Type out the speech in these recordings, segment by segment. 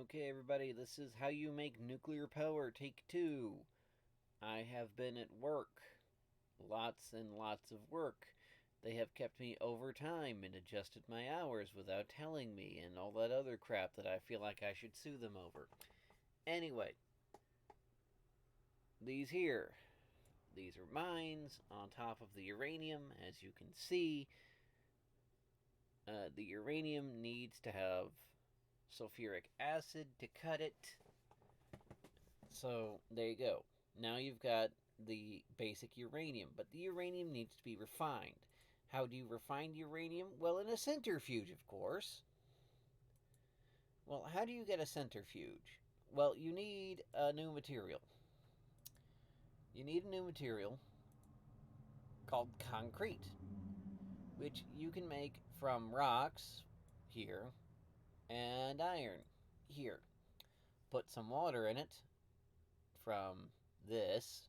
Okay, everybody, this is How You Make Nuclear Power, Take 2. I have been at work. Lots and lots of work. They have kept me overtime and adjusted my hours without telling me and all that other crap that I feel like I should sue them over. Anyway, these here. These are mines on top of the uranium, as you can see. The uranium needs to have sulfuric acid to cut it. So there you go. Now you've got the basic uranium, but the uranium needs to be refined. How do you refine uranium? Well, in a centrifuge, of course. Well, how do you get a centrifuge? Well, you need a new material. You need a new material called concrete, which you can make from rocks here and iron here. Put some water in it from this,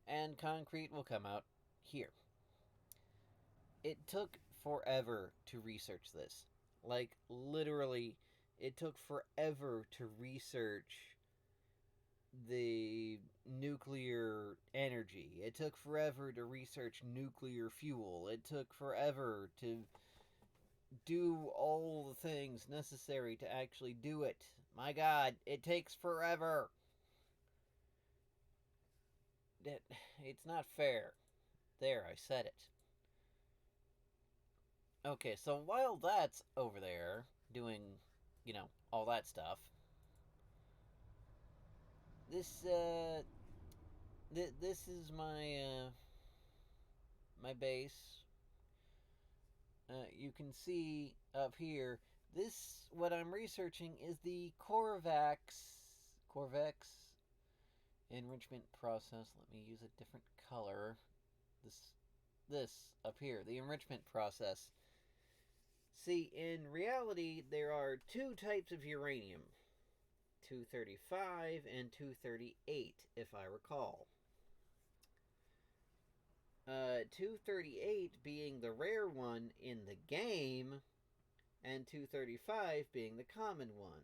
and concrete will come out here. It took forever to research this. Like, literally, it took forever to research the nuclear energy. It took forever to research nuclear fuel. It took forever to do all the things necessary to actually do it. My God, it takes forever. It's not fair. There, I said it. Okay, so while that's over there doing, all that stuff, this this is my base. You can see up here. What I'm researching is the Corvex enrichment process. Let me use a different color. This up here, the enrichment process. See, in reality, there are two types of uranium. 235 and 238, if I recall. 238 being the rare one in the game, and 235 being the common one.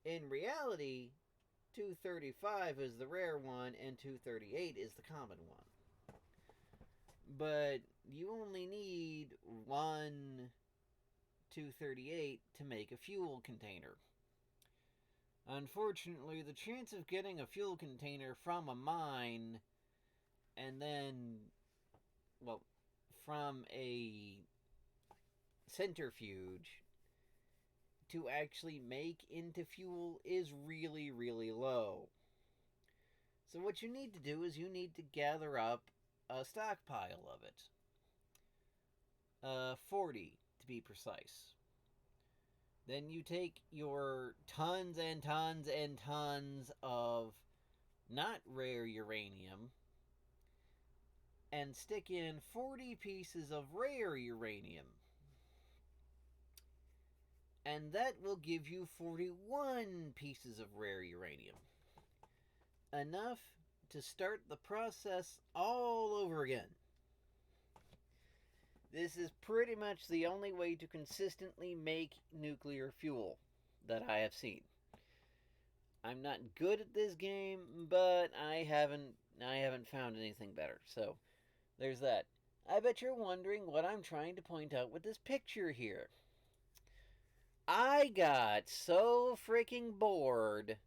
In reality, 235 is the rare one, and 238 is the common one. But you only need one 238 to make a fuel container. Unfortunately, the chance of getting a fuel container from a mine and then, from a centrifuge to actually make into fuel is really, really low. So what you need to do is you need to gather up a stockpile of it. 40 to be precise. Then you take your tons and tons and tons of not rare uranium and stick in 40 pieces of rare uranium. And that will give you 41 pieces of rare uranium. Enough to start the process all over again. This is pretty much the only way to consistently make nuclear fuel that I have seen. I'm not good at this game, but I haven't found anything better. So, there's that. I bet you're wondering what I'm trying to point out with this picture here. I got so freaking bored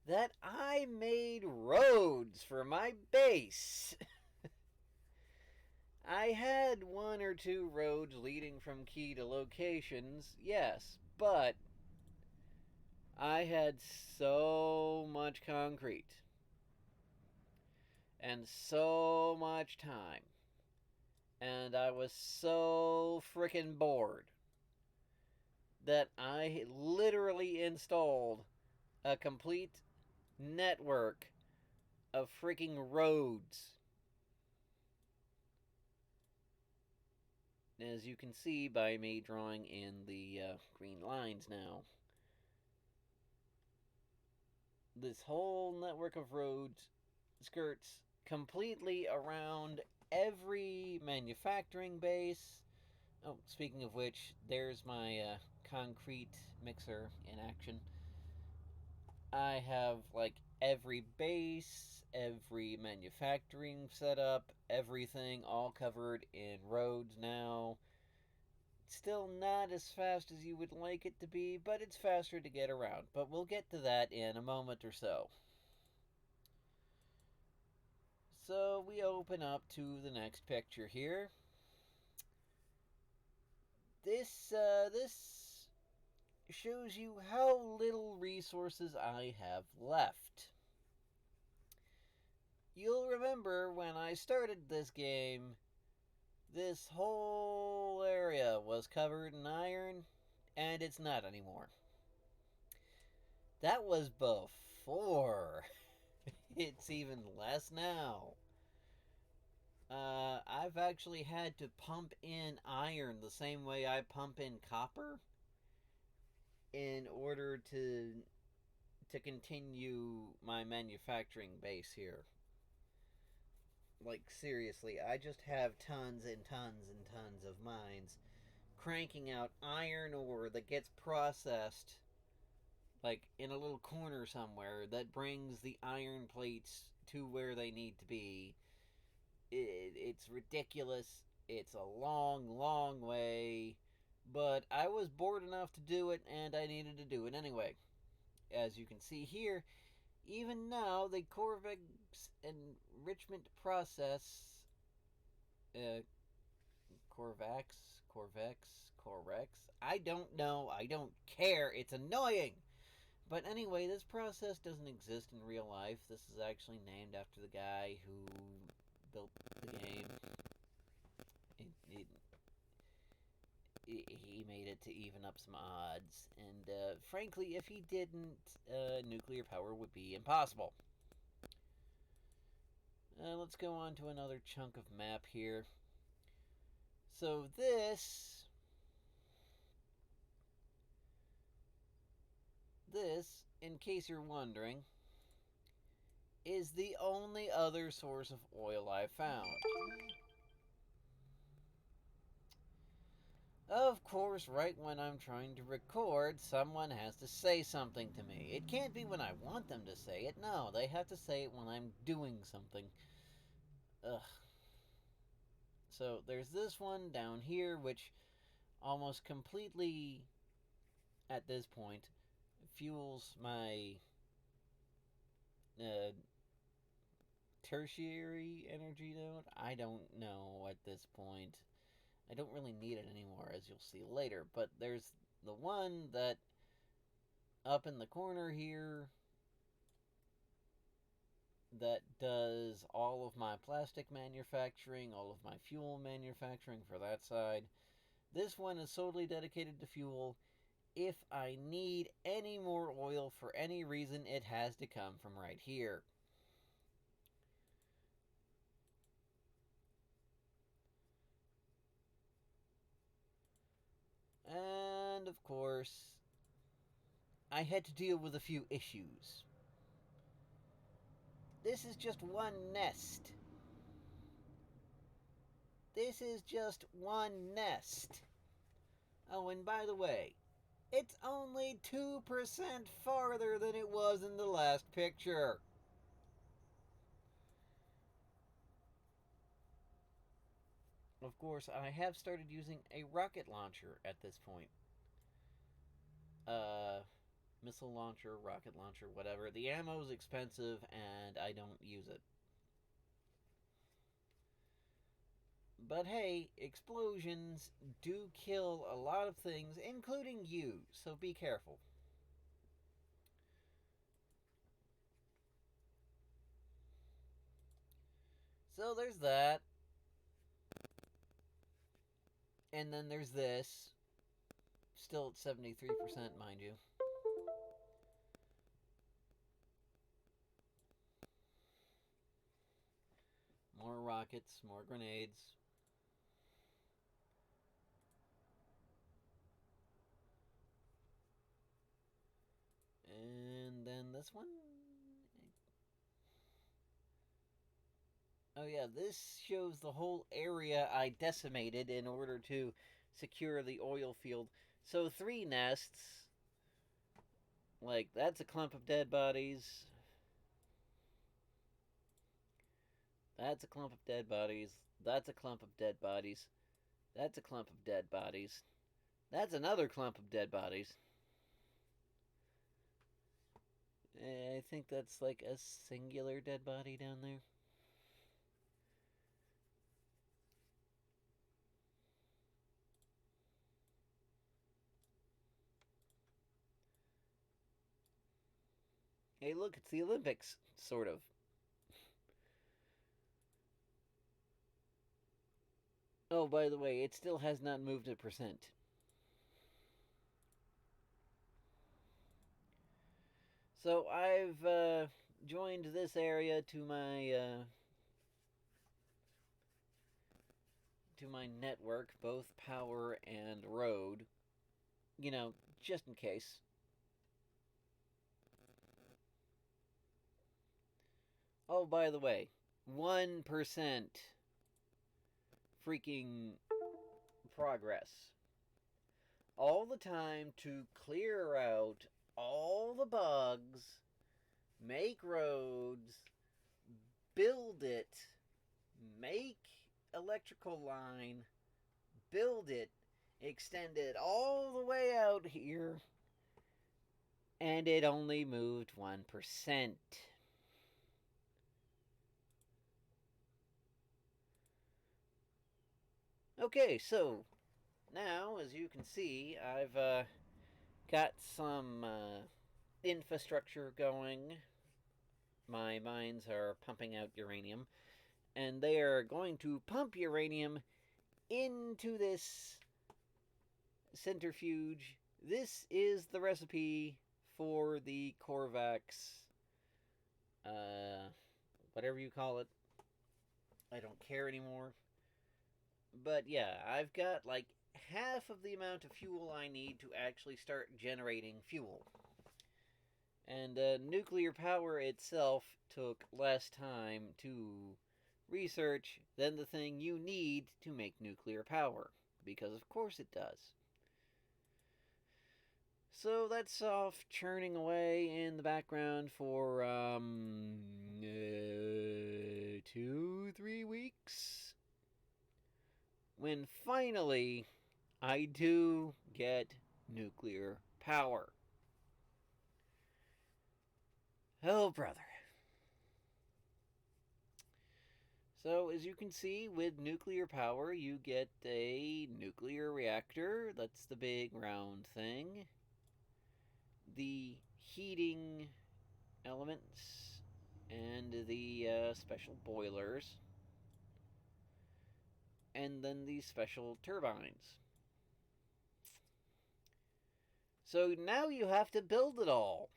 that I made roads for my base. I had one or two roads leading from key to locations, yes, but I had so much concrete and so much time, and I was so freaking bored that I literally installed a complete network of freaking roads. As you can see by me drawing in the green lines now, this whole network of roads skirts completely around every manufacturing base, Oh, speaking of which, there's my concrete mixer in action. I have like every base, every manufacturing setup, everything all covered in roads now. Still not as fast as you would like it to be, but it's faster to get around. But we'll get to that in a moment or so. So we open up to the next picture here. This shows you how little resources I have left. You'll remember when I started this game, this whole area was covered in iron, and it's not anymore. That was before. It's even less now. I've actually had to pump in iron the same way I pump in copper in order to continue my manufacturing base here. Like seriously, I just have tons and tons and tons of mines cranking out iron ore that gets processed like in a little corner somewhere that brings the iron plates to where they need to be. It's ridiculous. It's a long, long way. But I was bored enough to do it, and I needed to do it anyway. As you can see here, even now, the Corvex enrichment process. Uh, Corvex? I don't know. I don't care. It's annoying. But anyway, this process doesn't exist in real life. This is actually named after the guy who built the game. It, it, he made it to even up some odds. And frankly, if he didn't, nuclear power would be impossible. Let's go on to another chunk of map here. So this, in case you're wondering, is the only other source of oil I've found. Of course, right when I'm trying to record, someone has to say something to me. It can't be when I want them to say it. No, they have to say it when I'm doing something. Ugh. So there's this one down here, which almost completely, at this point, fuels my uh, tertiary energy node. I don't know at this point. I don't really need it anymore, as you'll see later. But there's the one that up in the corner here that does all of my plastic manufacturing, all of my fuel manufacturing for that side. This one is solely dedicated to fuel. If I need any more oil for any reason, it has to come from right here. And of course, I had to deal with a few issues. This is just one nest. This is just one nest. Oh, and by the way, it's only 2% farther than it was in the last picture. Of course, I have started using a rocket launcher at this point. Uh, Missile launcher, rocket launcher, whatever. The ammo is expensive and I don't use it. But hey, explosions do kill a lot of things, including you, so be careful. So there's that. And then there's this. Still at 73%, mind you. More rockets, more grenades. And then this one. Oh yeah, this shows the whole area I decimated in order to secure the oil field. So 3 nests, like, that's a clump of dead bodies. That's a clump of dead bodies. That's a clump of dead bodies. That's a clump of dead bodies. That's another clump of dead bodies. I think that's like a singular dead body down there. Hey, look, it's the Olympics, sort of. Oh, by the way, it still has not moved a percent. So I've joined this area to my network, both power and road. You know, just in case. Oh, by the way, 1% freaking progress. All the time to clear out all the bugs, make roads, build it, make electrical line, build it, extend it all the way out here, and it only moved 1%. Okay, so now, as you can see, I've got some infrastructure going. My mines are pumping out uranium, and they are going to pump uranium into this centrifuge. This is the recipe for the Corvax, uh, whatever you call it. I don't care anymore. But yeah, I've got like half of the amount of fuel I need to actually start generating fuel. And nuclear power itself took less time to research than the thing you need to make nuclear power. Because of course it does. So that's off churning away in the background for 2-3 weeks. When finally I do get nuclear power. Oh, brother. So, as you can see, with nuclear power, you get a nuclear reactor. That's the big round thing. The heating elements and the special boilers. And then these special turbines. So now you have to build it all.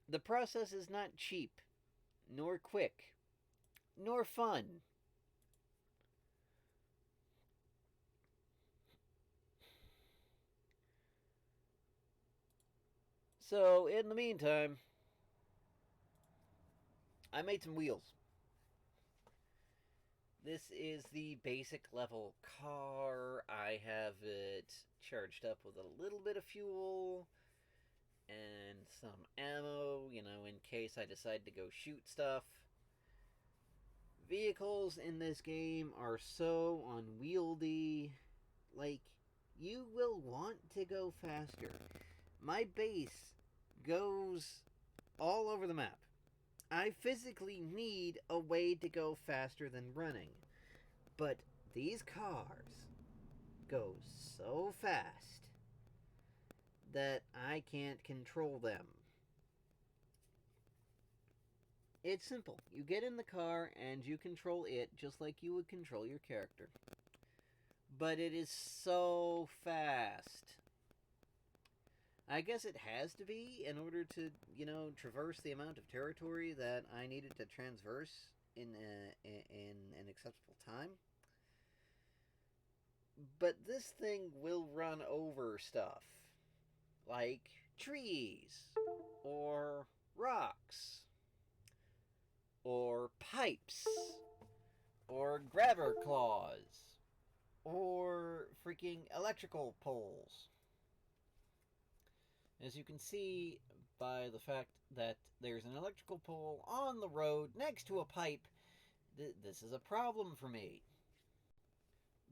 The process is not cheap, nor quick, nor fun. So, in the meantime, I made some wheels. This is the basic level car. I have it charged up with a little bit of fuel and some ammo, in case I decide to go shoot stuff. Vehicles in this game are so unwieldy. Like, you will want to go faster. My base goes all over the map. I physically need a way to go faster than running. But these cars go so fast that I can't control them. It's simple. You get in the car and you control it just like you would control your character. But it is so fast. I guess it has to be in order to, traverse the amount of territory that I needed to transverse in an acceptable time. But this thing will run over stuff like trees or rocks or pipes or grabber claws. or freaking electrical poles. As you can see by the fact that there's an electrical pole on the road next to a pipe, this is a problem for me.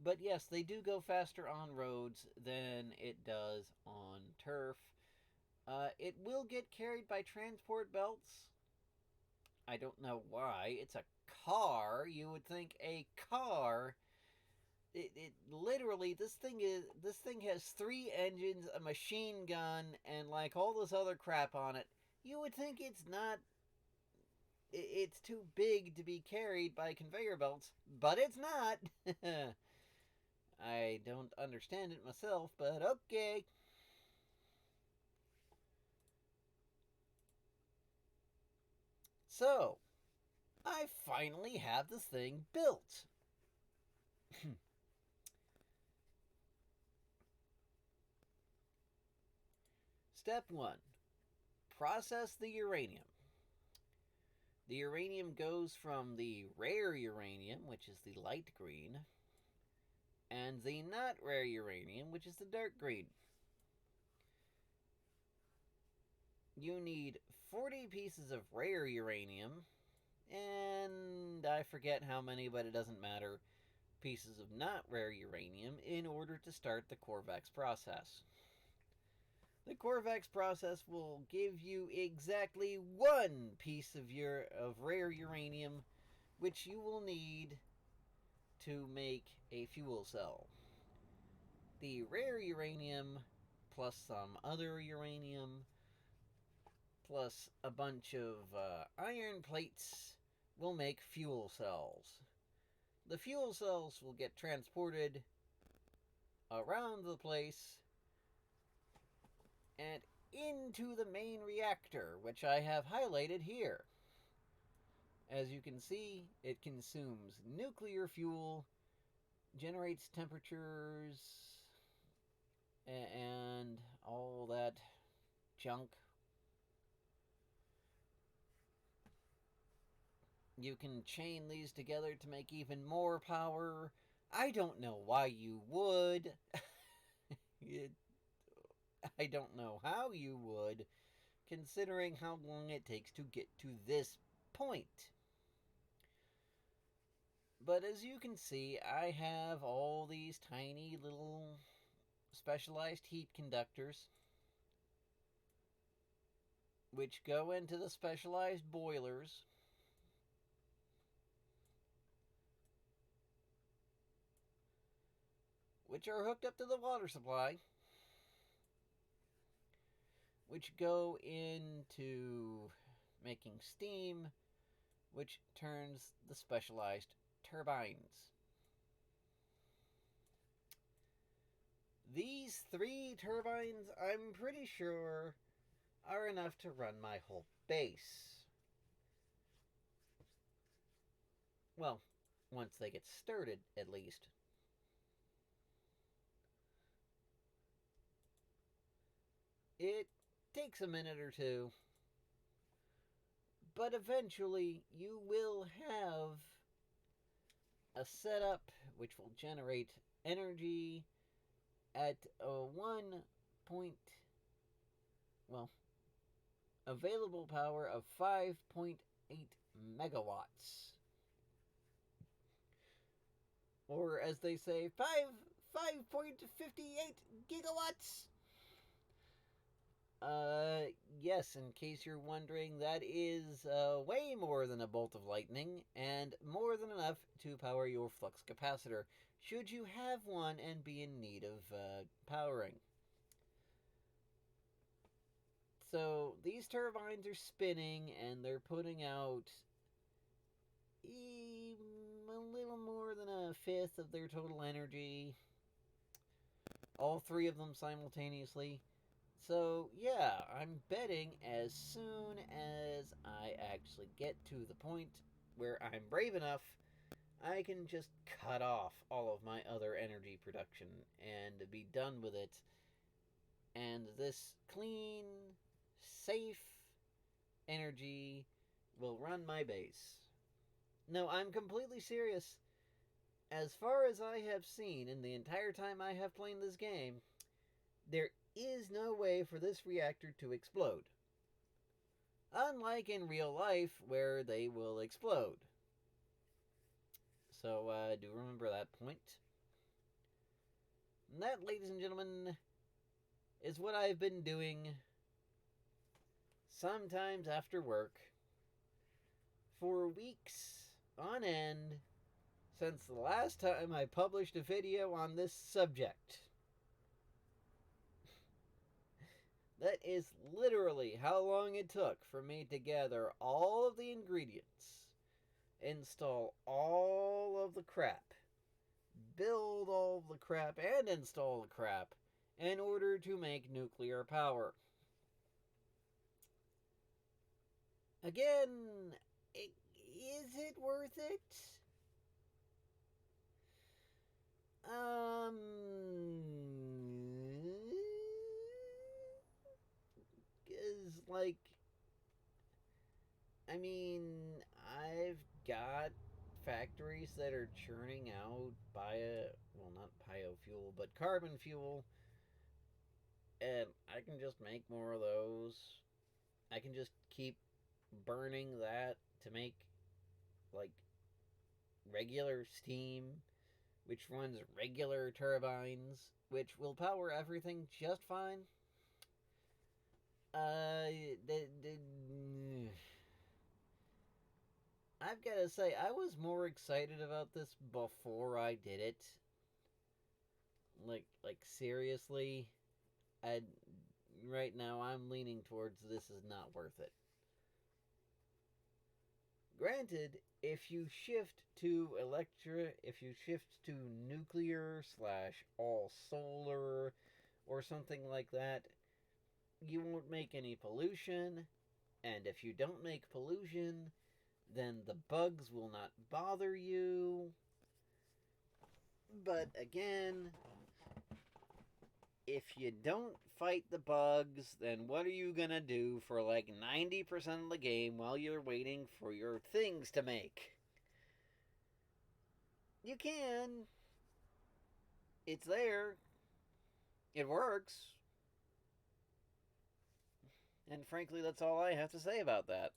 But yes, they do go faster on roads than it does on turf. It will get carried by transport belts. I don't know why. It's a car. You would think a car. It literally this thing has 3 engines, a machine gun, and like all this other crap on it. You would think it's not. It's too big to be carried by conveyor belts, but it's not. I don't understand it myself, but okay. So, I finally have this thing built. Step 1. Process the uranium. The uranium goes from the rare uranium, which is the light green, and the not rare uranium, which is the dark green. You need 40 pieces of rare uranium, and I forget how many, but it doesn't matter, pieces of not rare uranium in order to start the Corvax process. The Corvax process will give you exactly 1 piece of rare uranium, which you will need to make a fuel cell. The rare uranium plus some other uranium plus a bunch of iron plates will make fuel cells. The fuel cells will get transported around the place and into the main reactor, which I have highlighted here. As you can see, it consumes nuclear fuel, generates temperatures, and all that junk. You can chain these together to make even more power. I don't know why you would. I don't know how you would, considering how long it takes to get to this point. But as you can see, I have all these tiny little specialized heat conductors which go into the specialized boilers, which are hooked up to the water supply, which go into making steam, which turns the specialized turbines. These 3 turbines, I'm pretty sure, are enough to run my whole base. Well, once they get started, at least. It takes a minute or two, but eventually you will have a setup which will generate energy at a 1 point, well, available power of 5.8 megawatts. Or as they say, 5.58 gigawatts. Yes, in case you're wondering, that is way more than a bolt of lightning, and more than enough to power your flux capacitor, should you have one and be in need of powering. So, these turbines are spinning, and they're putting out a little more than a fifth of their total energy. All 3 of them simultaneously. So, yeah, I'm betting as soon as I actually get to the point where I'm brave enough, I can just cut off all of my other energy production and be done with it. And this clean, safe energy will run my base. No, I'm completely serious. as far as I have seen in the entire time I have played this game, there is no way for this reactor to explode. Unlike in real life, where they will explode. So, do remember that point. And that, ladies and gentlemen, is what I've been doing sometimes after work for weeks on end since the last time I published a video on this subject. That is literally how long it took for me to gather all of the ingredients, install all of the crap, build all of the crap, and install the crap in order to make nuclear power. Again, is it worth it? Is like, I mean, I've got factories that are churning out not biofuel, but carbon fuel, and I can just make more of those. I can just keep burning that to make, like, regular steam, which runs regular turbines, which will power everything just fine. I've got to say, I was more excited about this before I did it. Like seriously, I right now I'm leaning towards this is not worth it. Granted, if you shift to if you shift to nuclear slash all solar or something like that, you won't make any pollution. And if you don't make pollution, then the bugs will not bother you. But again, if you don't fight the bugs, then what are you gonna do for like 90% of the game while you're waiting for your things to make? You can. It's there. It works. And frankly, that's all I have to say about that.